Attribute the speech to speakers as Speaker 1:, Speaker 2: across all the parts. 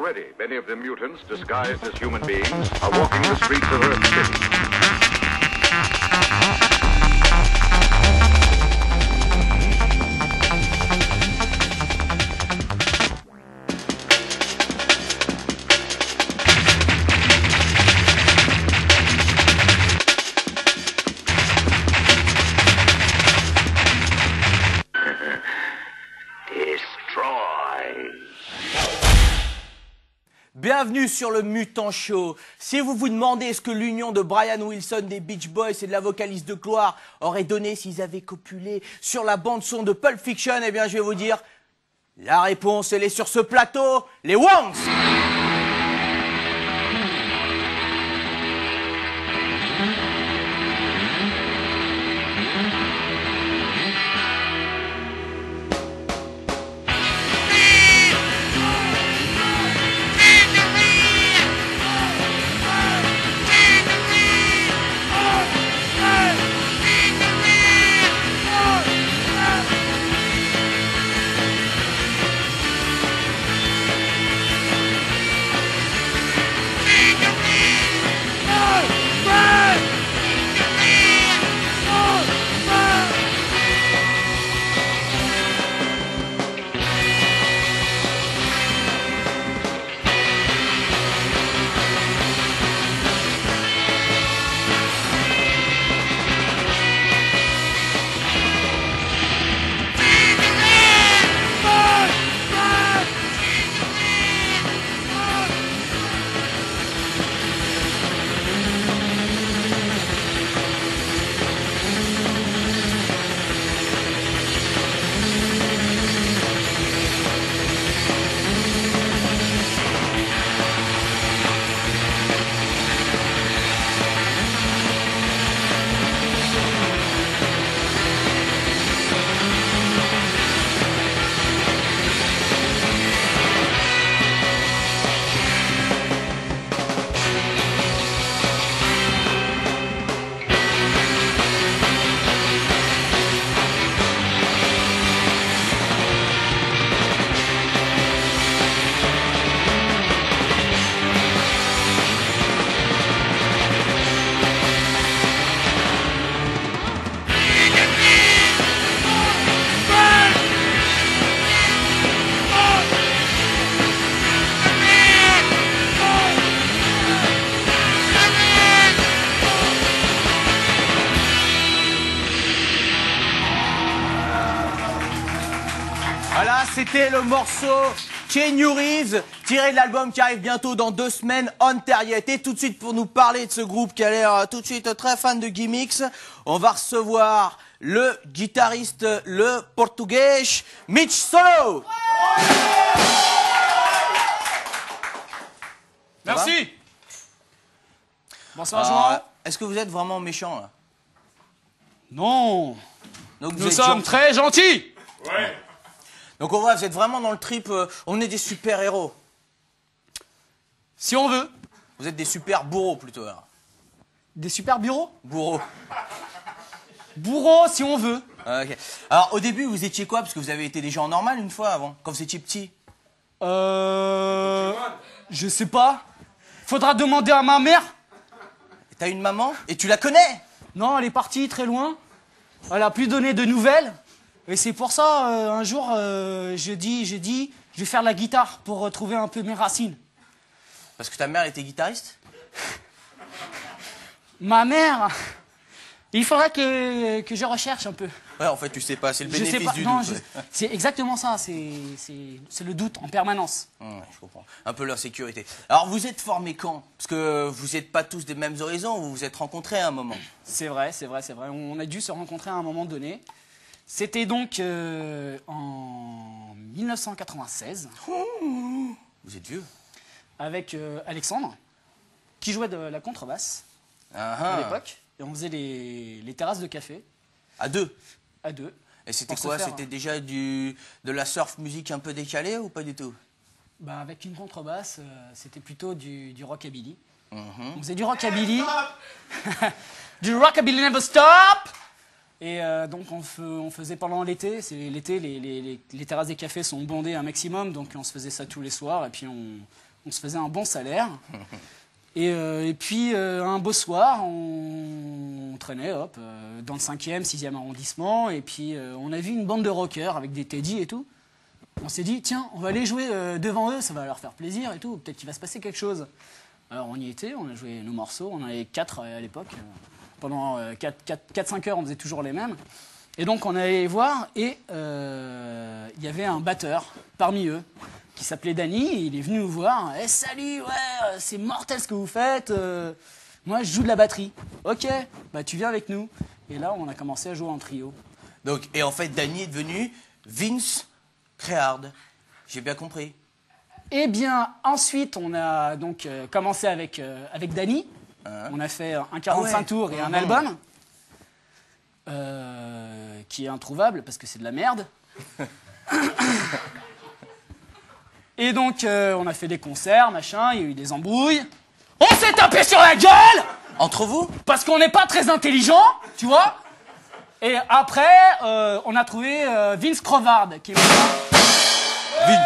Speaker 1: Already, many of the mutants, disguised as human beings, are walking the streets of Earth City.
Speaker 2: Bienvenue sur le Mutant Show. Si vous vous demandez ce que l'union de Brian Wilson des Beach Boys et de la vocaliste de Gloire aurait donné s'ils avaient copulé sur la bande-son de Pulp Fiction, eh bien je vais vous dire, la réponse elle est sur ce plateau, les Wongs. Voilà, c'était le morceau Keanu Reeves, tiré de l'album qui arrive bientôt dans 2 semaines, On Terriet. Et tout de suite, pour nous parler de ce groupe qui a l'air tout de suite très fan de gimmicks, on va recevoir le guitariste, le portugais, Mitch Solo.
Speaker 3: Merci. Bonsoir, Jean.
Speaker 2: Est-ce que vous êtes vraiment méchant, là?
Speaker 3: Non.
Speaker 2: Donc,
Speaker 3: Nous sommes très gentils.
Speaker 2: Ouais. Donc on voit, vous êtes vraiment dans le trip, on est des super-héros.
Speaker 3: Si on veut.
Speaker 2: Vous êtes des super bourreaux, plutôt. Alors.
Speaker 3: Des super bureaux?
Speaker 2: Bourreaux.
Speaker 3: Bourreaux, si on veut.
Speaker 2: Okay. Alors, au début, vous étiez quoi? Parce que vous avez été des gens normaux une fois avant, quand vous étiez petit.
Speaker 3: Je sais pas. Faudra demander à ma mère.
Speaker 2: T'as une maman? Et tu la connais?
Speaker 3: Non, elle est partie très loin. Elle a plus donné de nouvelles. Et c'est pour ça, un jour, j'ai dit, je vais faire la guitare pour retrouver un peu mes racines.
Speaker 2: Parce que ta mère était guitariste?
Speaker 3: Ma mère, il faudrait que je recherche un peu.
Speaker 2: Ouais, en fait, tu sais pas, c'est le bénéfice du doute. Ouais.
Speaker 3: C'est exactement ça, c'est le doute en permanence.
Speaker 2: Ouais, je comprends. Un peu l'insécurité. Alors, vous êtes formés quand? Parce que vous n'êtes pas tous des mêmes horizons, vous vous êtes rencontrés à un moment.
Speaker 3: C'est vrai. On a dû se rencontrer à un moment donné. C'était donc en 1996.
Speaker 2: Vous êtes vieux.
Speaker 3: Avec Alexandre, qui jouait de la contrebasse à l'époque. Et on faisait les terrasses de café.
Speaker 2: À deux?
Speaker 3: À deux.
Speaker 2: Et c'était quoi? C'était déjà de la surf musique un peu décalée ou pas du tout?
Speaker 3: Bah, avec une contrebasse, c'était plutôt du rockabilly. On faisait du rockabilly. Du rockabilly never stop! Et donc on faisait pendant l'été, l'été les terrasses des cafés sont bondées un maximum, donc on se faisait ça tous les soirs et puis On se faisait un bon salaire. Et puis, un beau soir, on traînait dans le 5e, 6e arrondissement. Et puis, on a vu une bande de rockers avec des Teddy et tout. On s'est dit, tiens, on va aller jouer devant eux, ça va leur faire plaisir et tout. Peut-être qu'il va se passer quelque chose. Alors, on y était, on a joué nos morceaux. On en avait 4 à l'époque. Pendant 4-5 heures, on faisait toujours les mêmes. Et donc, on allait voir et il y avait un batteur parmi eux qui s'appelait Danny. Il est venu nous voir. « Salut, ouais, c'est mortel ce que vous faites. Moi, je joue de la batterie. Ok, bah tu viens avec nous. » Et là, on a commencé à jouer en trio.
Speaker 2: Donc, et en fait, Danny est devenu Vince Créard. J'ai bien compris.
Speaker 3: Eh bien, ensuite, on a donc commencé avec Danny. On a fait un 45 tours et un album qui est introuvable parce que c'est de la merde. Et donc, on a fait des concerts, machin, il y a eu des embrouilles. On s'est tapé sur la gueule!
Speaker 2: Entre vous?
Speaker 3: Parce qu'on n'est pas très intelligent, tu vois? Et après, on a trouvé Vince Crevard qui est
Speaker 2: Vince.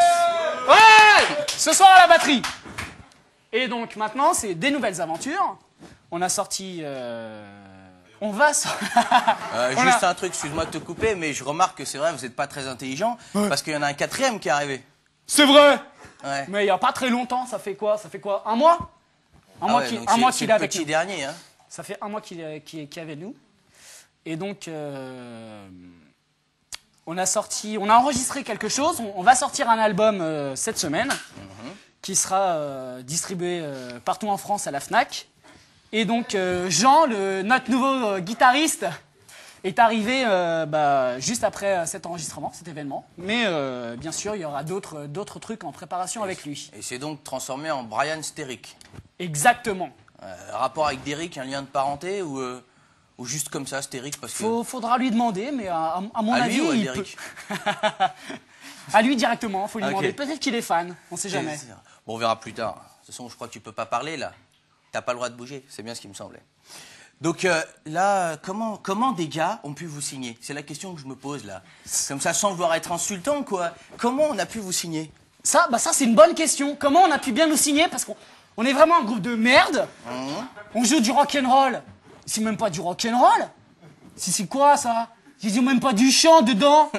Speaker 3: Ouais! Ce soir à la batterie. Et donc, maintenant, c'est des nouvelles aventures. On a sorti... On va...
Speaker 2: Juste un truc, excuse-moi de te couper, mais je remarque que c'est vrai, vous n'êtes pas très intelligent, parce qu'il y en a un 4e qui est arrivé.
Speaker 3: C'est vrai!
Speaker 2: Ouais.
Speaker 3: Mais il n'y a pas très longtemps, ça fait quoi? Un mois? Un mois qu'il est avec nous.
Speaker 2: Dernier, hein.
Speaker 3: Ça fait un mois qu'il est avec nous. Et donc, on a enregistré quelque chose. On va sortir un album cette semaine, qui sera distribué partout en France à la Fnac. Et donc, Jean, notre nouveau guitariste, est arrivé juste après cet enregistrement, cet événement. Mais bien sûr, il y aura d'autres trucs en préparation avec lui.
Speaker 2: Et c'est donc transformé en Brian Sterick.
Speaker 3: Exactement.
Speaker 2: Rapport avec Derrick, un lien de parenté ou juste comme ça, Sterick parce que...
Speaker 3: Faudra lui demander, mais à mon avis,
Speaker 2: lui ou à
Speaker 3: il
Speaker 2: Derrick
Speaker 3: peut... À lui directement, faut lui
Speaker 2: Ok.
Speaker 3: demander. Peut-être qu'il est fan, on sait jamais.
Speaker 2: Bon, on verra plus tard. De toute façon, je crois que tu peux pas parler là. T'as pas le droit de bouger, c'est bien ce qui me semblait. Donc là, comment des gars ont pu vous signer? C'est la question que je me pose là. Comme ça, sans vouloir être insultant, quoi. Comment on a pu vous signer?
Speaker 3: Ça, c'est une bonne question. Comment on a pu bien nous signer? Parce qu'on est vraiment un groupe de merde. On joue du rock'n'roll. C'est même pas du rock'n'roll. C'est quoi ça? Ils ont même pas du chant dedans.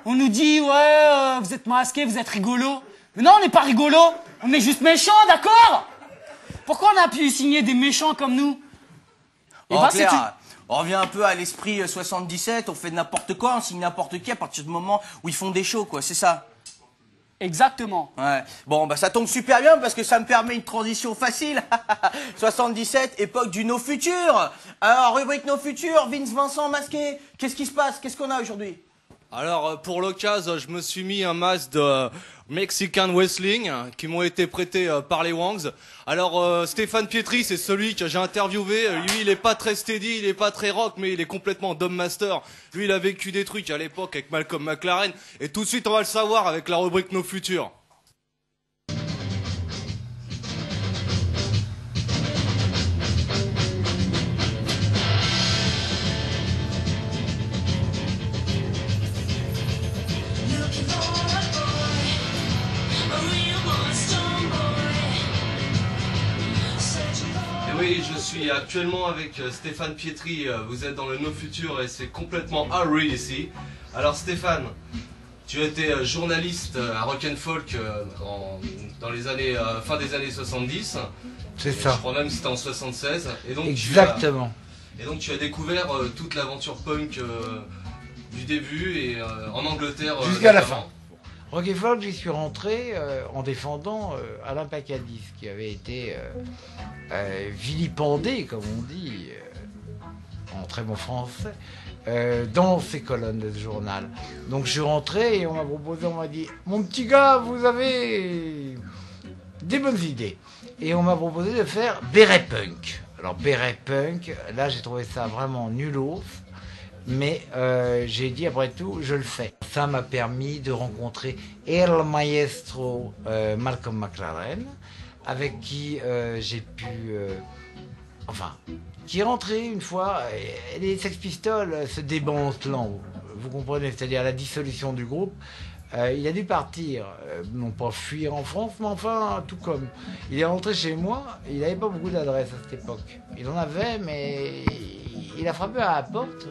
Speaker 3: On nous dit, ouais, vous êtes masqués, vous êtes rigolo. Mais non, on n'est pas rigolo. On est juste méchants, d'accord? Pourquoi on a pu signer des méchants comme nous?
Speaker 2: En clair, on revient un peu à l'esprit 77, on fait n'importe quoi, on signe n'importe qui à partir du moment où ils font des shows, quoi, c'est ça?
Speaker 3: Exactement.
Speaker 2: Ouais. Bon, bah ça tombe super bien parce que ça me permet une transition facile. 77, époque du No Future. Alors, rubrique No Future, Vince Vincent masqué. Qu'est-ce qui se passe? Qu'est-ce qu'on a aujourd'hui?
Speaker 4: Alors pour l'occasion, je me suis mis un masque de Mexican Wrestling qui m'ont été prêtés par les Wangs. Alors Stéphane Pietri, c'est celui que j'ai interviewé. Lui, il est pas très steady, il est pas très rock, mais il est complètement Dom Master. Lui, il a vécu des trucs à l'époque avec Malcolm McLaren. Et tout de suite, on va le savoir avec la rubrique No Future. Oui, je suis actuellement avec Stéphane Pietri. Vous êtes dans le No Future et c'est complètement Harry ici. Alors Stéphane, tu as été journaliste à Rock and Folk dans les années fin des années 70.
Speaker 5: C'est ça.
Speaker 4: Je crois même que c'était en 76. Et donc
Speaker 5: Exactement.
Speaker 4: tu as découvert toute l'aventure punk du début et en Angleterre
Speaker 5: jusqu'à la
Speaker 4: notamment.
Speaker 5: fin. Rock and Folk, j'y suis rentré en défendant Alain Pacadis, qui avait été vilipendé, comme on dit, en très bon français, dans ces colonnes de ce journal. Donc je suis rentré et on m'a proposé, on m'a dit « Mon petit gars, vous avez des bonnes idées ». Et on m'a proposé de faire Béret Punk. Alors Béret Punk, là j'ai trouvé ça vraiment nulos. Mais j'ai dit, après tout, je le fais. Ça m'a permis de rencontrer El Maestro Malcolm McLaren, avec qui j'ai pu... qui est rentré une fois, les Sex Pistols se démantelant, vous comprenez, c'est-à-dire la dissolution du groupe. Il a dû partir, non pas fuir en France, mais enfin, tout comme. Il est rentré chez moi, il n'avait pas beaucoup d'adresses à cette époque. Il en avait, mais il a frappé à la porte,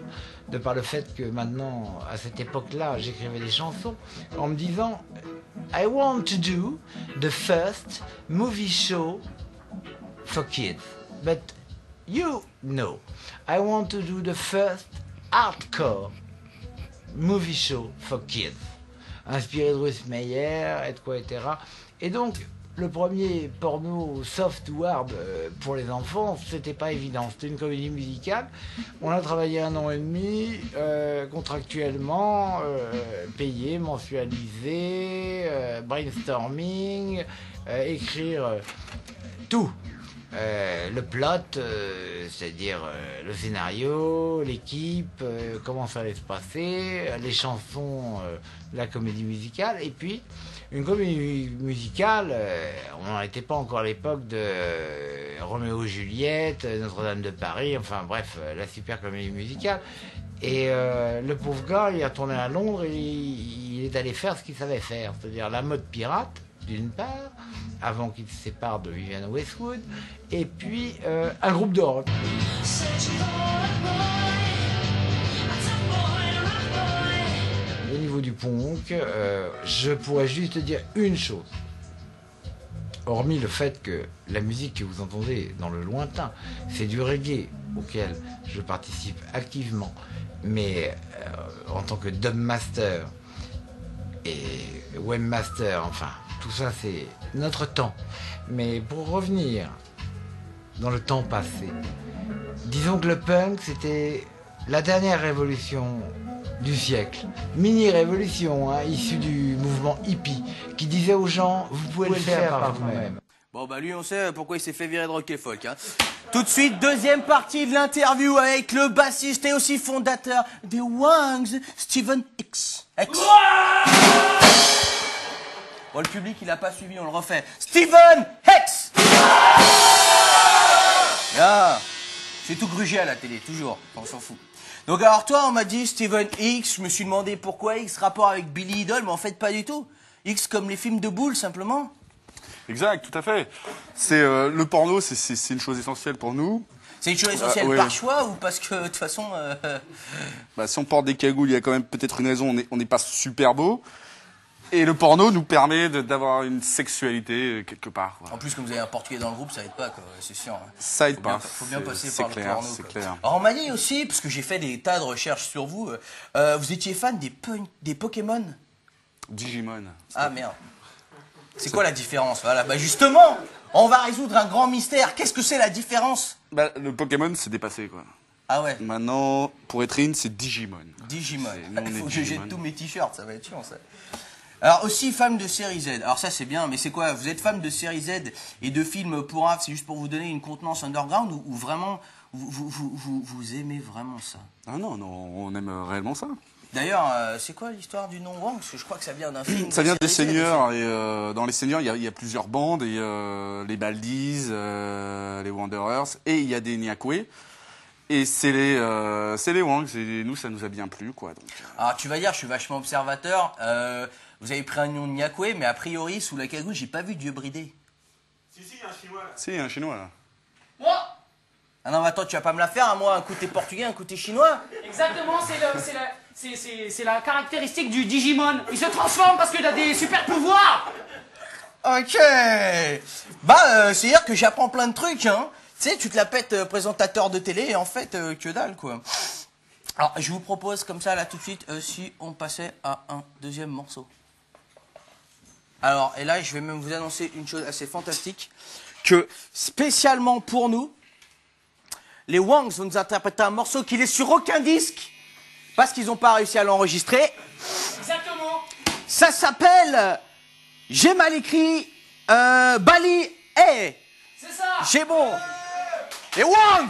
Speaker 5: de par le fait que maintenant, à cette époque-là, j'écrivais des chansons, en me disant « I want to do the first movie show for kids. But you know, I want to do the first hardcore movie show for kids. » Inspiré de Ruth Meyer, etc. Et donc, le premier porno soft ou hard pour les enfants, c'était pas évident. C'était une comédie musicale. On a travaillé 1 an et demi, contractuellement, payé, mensualisé, brainstorming, écrire tout. Le plot, c'est-à-dire le scénario, l'équipe, comment ça allait se passer, les chansons, la comédie musicale, et puis une comédie musicale, on n'était pas encore à l'époque de Roméo et Juliette, Notre-Dame de Paris, enfin bref, la super comédie musicale. Et le pauvre gars, il est retourné à Londres et il est allé faire ce qu'il savait faire, c'est-à-dire la mode pirate, d'une part, avant qu'il se sépare de Vivienne Westwood, et puis un groupe de rock. Au niveau du punk, je pourrais juste dire une chose. Hormis le fait que la musique que vous entendez dans le lointain, c'est du reggae auquel je participe activement, mais en tant que dubmaster et webmaster, enfin, tout ça c'est notre temps. Mais pour revenir dans le temps passé, disons que le punk c'était la dernière révolution du siècle, mini-révolution issue du mouvement hippie, qui disait aux gens, vous pouvez le faire par vous-même.
Speaker 2: Bon bah lui on sait pourquoi il s'est fait virer de Rock et Folk. Hein. Tout de suite, deuxième partie de l'interview avec le bassiste et aussi fondateur des Wangs, Steven X. Bon, le public il a pas suivi, on le refait. Steven X. Ah, c'est tout grugé à la télé, toujours, on s'en fout. Donc alors toi on m'a dit Steven X, je me suis demandé pourquoi X, rapport avec Billy Idol, mais en fait pas du tout. X comme les films de boules simplement.
Speaker 6: Exact, tout à fait. C'est le porno, c'est une chose essentielle pour nous.
Speaker 2: C'est une chose essentielle
Speaker 6: ouais.
Speaker 2: par choix ou parce que de toute façon...
Speaker 6: Bah, si on porte des cagoules, il y a quand même peut-être une raison, on n'est pas super beau. Et le porno nous permet d'avoir une sexualité quelque part. Quoi.
Speaker 2: En plus, comme vous avez un portugais dans le groupe, ça aide pas, c'est sûr. Hein.
Speaker 6: Ça aide pas.
Speaker 2: Faut bien passer par
Speaker 6: clair,
Speaker 2: le porno.
Speaker 6: C'est clair.
Speaker 2: Alors on m'a dit aussi, parce que j'ai fait des tas de recherches sur vous, vous étiez fan des Pokémon.
Speaker 6: Digimon.
Speaker 2: Ah merde. C'est quoi la différence? Voilà, bah justement, on va résoudre un grand mystère. Qu'est-ce que c'est la différence?
Speaker 6: Bah, le Pokémon, c'est dépassé, quoi.
Speaker 2: Ah ouais.
Speaker 6: Maintenant, pour être in, c'est Digimon.
Speaker 2: Digimon.
Speaker 6: Nous,
Speaker 2: Il faut que je
Speaker 6: Digimon.
Speaker 2: jette tous mes t-shirts, ça va être chiant ça. Alors aussi fan de série Z. Alors ça c'est bien, mais c'est quoi? Vous êtes fan de série Z et de films pour c'est juste pour vous donner une contenance underground ou vraiment vous aimez vraiment ça?
Speaker 6: Ah non, on aime réellement ça.
Speaker 2: D'ailleurs, c'est quoi l'histoire du nom Wang? Parce que je crois que ça vient d'un film.
Speaker 6: Ça vient des
Speaker 2: série Z,
Speaker 6: Seigneurs, et dans les Seigneurs, il y a plusieurs bandes, et les Baldies, les Wanderers, et il y a des Nyakwe. Et c'est les Wangs, et nous, ça nous a bien plu, quoi. Donc.
Speaker 2: Alors tu vas dire, je suis vachement observateur. Vous avez pris un nom de Nyakwe, mais a priori, sous la cagoule, j'ai pas vu Dieu bridé.
Speaker 6: Si, il y a un Chinois là. Si, il y a un Chinois là.
Speaker 3: Moi
Speaker 2: Ah non, mais attends, tu vas pas me la faire, hein, moi, un côté portugais, un côté chinois.
Speaker 3: Exactement, c'est la caractéristique du Digimon. Il se transforme parce qu'il a des super pouvoirs.
Speaker 2: Ok. Bah, c'est-à-dire que j'apprends plein de trucs, hein. Tu sais, tu te la pètes présentateur de télé et en fait, que dalle, quoi. Alors, je vous propose comme ça, là, tout de suite, si on passait à un deuxième morceau. Alors, et là, je vais même vous annoncer une chose assez fantastique, que spécialement pour nous, les Wangs vont nous interpréter un morceau qui n'est sur aucun disque, parce qu'ils n'ont pas réussi à l'enregistrer.
Speaker 3: Exactement.
Speaker 2: Ça s'appelle, j'ai mal écrit, Bali, hey,
Speaker 3: C'est ça.
Speaker 2: j'ai bon. Les Wangs.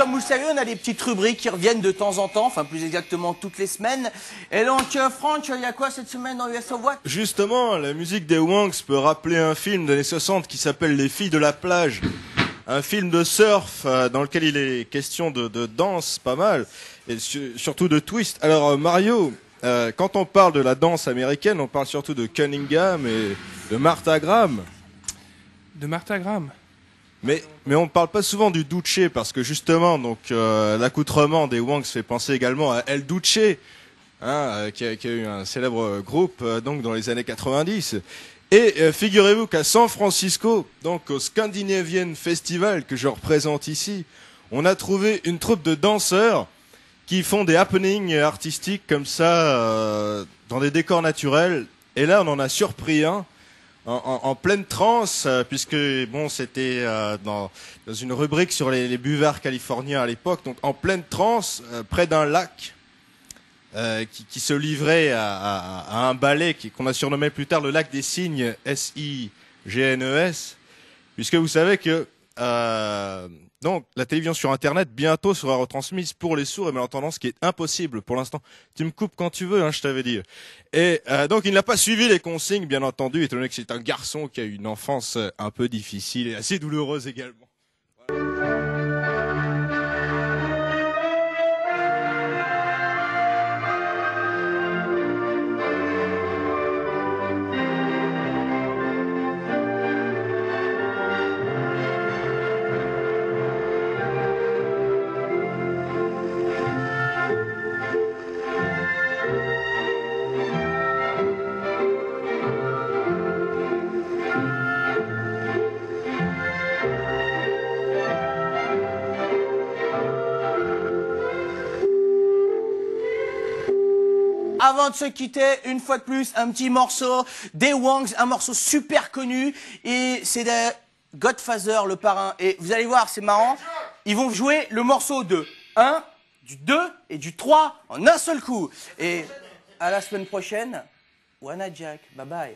Speaker 2: comme vous le savez, on a des petites rubriques qui reviennent de temps en temps, enfin plus exactement toutes les semaines. Et donc, Franck, il y a quoi cette semaine dans US of What?
Speaker 7: Justement, la musique des Wangs peut rappeler un film des années 60 qui s'appelle Les filles de la plage. Un film de surf dans lequel il est question de danse, pas mal, et surtout de twist. Alors Mario, quand on parle de la danse américaine, on parle surtout de Cunningham et de Martha Graham.
Speaker 8: De Martha Graham.
Speaker 7: Mais on ne parle pas souvent du Duce parce que justement, donc l'accoutrement des Wangs fait penser également à El Duce, hein, qui a eu un célèbre groupe donc dans les années 90. Et figurez-vous qu'à San Francisco, donc au Scandinavian Festival que je représente ici, on a trouvé une troupe de danseurs qui font des happenings artistiques comme ça dans des décors naturels. Et là, on en a surpris un en pleine transe, puisque bon, c'était dans une rubrique sur les buvards californiens à l'époque, donc en pleine transe, près d'un lac. Qui se livrait à un ballet qu'on a surnommé plus tard le lac des Cygnes, S-I-G-N-E-S, puisque vous savez que donc la télévision sur Internet bientôt sera retransmise pour les sourds et malentendants, ce qui est impossible pour l'instant. Tu me coupes quand tu veux, hein, je t'avais dit. Et donc il n'a pas suivi les consignes, bien entendu, étant donné que c'est un garçon qui a eu une enfance un peu difficile et assez douloureuse également. Voilà.
Speaker 2: Avant de se quitter, une fois de plus, un petit morceau des Wangs, un morceau super connu, et c'est de Godfather, le parrain. Et vous allez voir, c'est marrant, ils vont jouer le morceau de 1, du 2 et du 3 en un seul coup. Et à la semaine prochaine, Wanna Jack, bye bye.